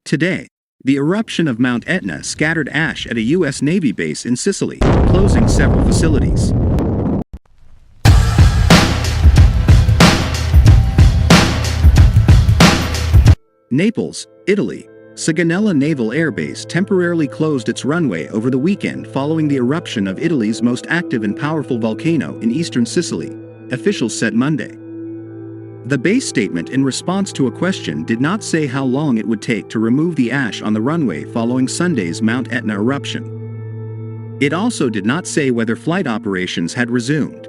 Today, the eruption of Mount Etna scattered ash at a U.S. Navy base in Sicily, closing several facilities. Naples, Italy. Sigonella Naval Air Base temporarily closed its runway over the weekend following the eruption of Italy's most active and powerful volcano in eastern Sicily, officials said Monday. The base statement in response to a question did not say how long it would take to remove the ash on the runway following Sunday's Mount Etna eruption. It also did not say whether flight operations had resumed.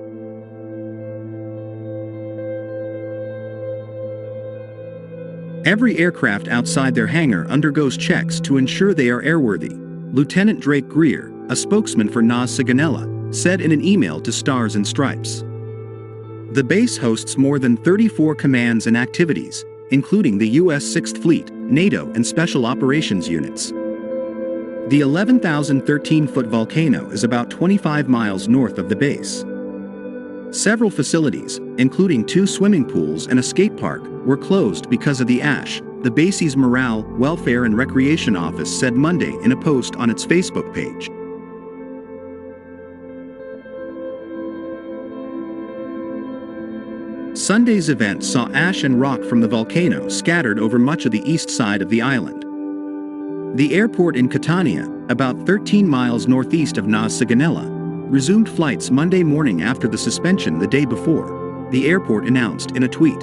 Every aircraft outside their hangar undergoes checks to ensure they are airworthy, Lieutenant Drake Greer, a spokesman for NAS Sigonella, said in an email to Stars and Stripes. The base hosts more than 34 commands and activities, including the U.S. 6th Fleet, NATO and Special Operations units. The 11,013-foot volcano is about 25 miles north of the base. Several facilities, including 2 swimming pools and a skate park, were closed because of the ash, the base's Morale, Welfare and Recreation Office said Monday in a post on its Facebook page. Sunday's event saw ash and rock from the volcano scattered over much of the east side of the island. The airport in Catania, about 13 miles northeast of NAS Sigonella, resumed flights Monday morning after the suspension the day before, the airport announced in a tweet.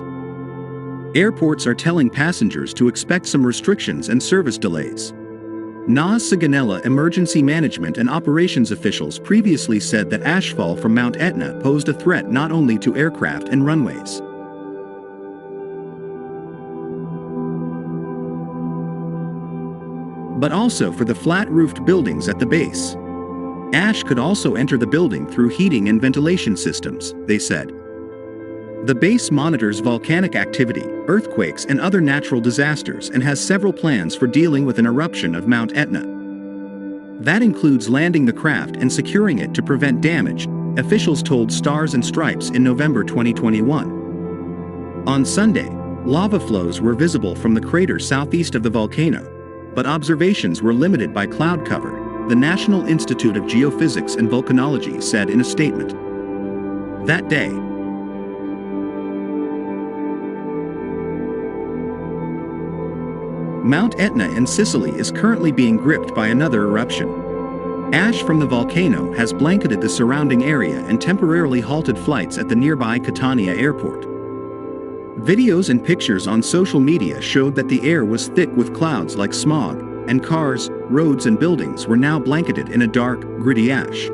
Airports are telling passengers to expect some restrictions and service delays. NAS Sigonella emergency management and operations officials previously said that ashfall from Mount Etna posed a threat not only to aircraft and runways, but also for the flat-roofed buildings at the base. Ash could also enter the building through heating and ventilation systems, they said. The base monitors volcanic activity, earthquakes and other natural disasters and has several plans for dealing with an eruption of Mount Etna. That includes landing the craft and securing it to prevent damage, officials told Stars and Stripes in November 2021. On Sunday, lava flows were visible from the crater southeast of the volcano, but observations were limited by cloud cover, the National Institute of Geophysics and Volcanology said in a statement. That day, Mount Etna in Sicily is currently being gripped by another eruption. Ash from the volcano has blanketed the surrounding area and temporarily halted flights at the nearby Catania airport. Videos and pictures on social media showed that the air was thick with clouds like smog, and cars, roads and buildings were now blanketed in a dark, gritty ash.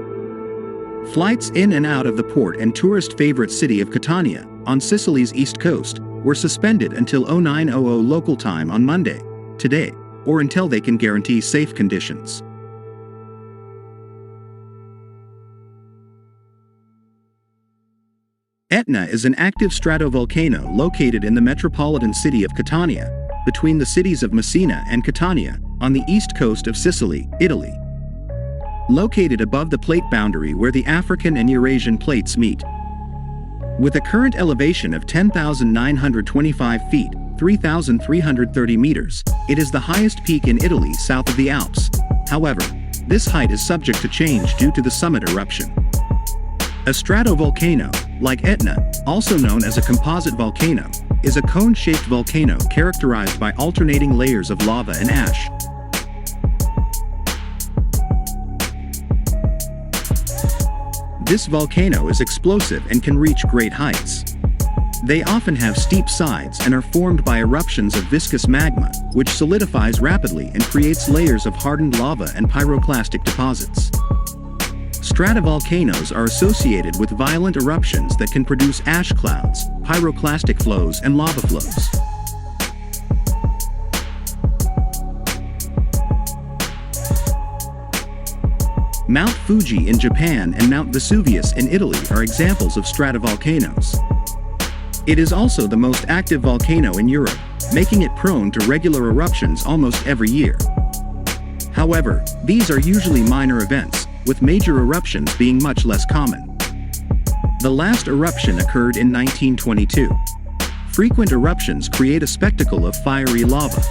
Flights in and out of the port and tourist favorite city of Catania, on Sicily's east coast, were suspended until 0900 local time on Monday, today, or until they can guarantee safe conditions. Etna is an active stratovolcano located in the metropolitan city of Catania, between the cities of Messina and Catania, on the east coast of Sicily, Italy. Located above the plate boundary where the African and Eurasian plates meet. With a current elevation of 10,925 feet, 3,330 meters, it is the highest peak in Italy south of the Alps. However, this height is subject to change due to the summit eruption. A stratovolcano, like Etna, also known as a composite volcano, is a cone-shaped volcano characterized by alternating layers of lava and ash. This volcano is explosive and can reach great heights. They often have steep sides and are formed by eruptions of viscous magma, which solidifies rapidly and creates layers of hardened lava and pyroclastic deposits. Stratovolcanoes are associated with violent eruptions that can produce ash clouds, pyroclastic flows and lava flows. Mount Fuji in Japan and Mount Vesuvius in Italy are examples of stratovolcanoes. It is also the most active volcano in Europe, making it prone to regular eruptions almost every year. However, these are usually minor events, with major eruptions being much less common. The last eruption occurred in 1922. Frequent eruptions create a spectacle of fiery lava.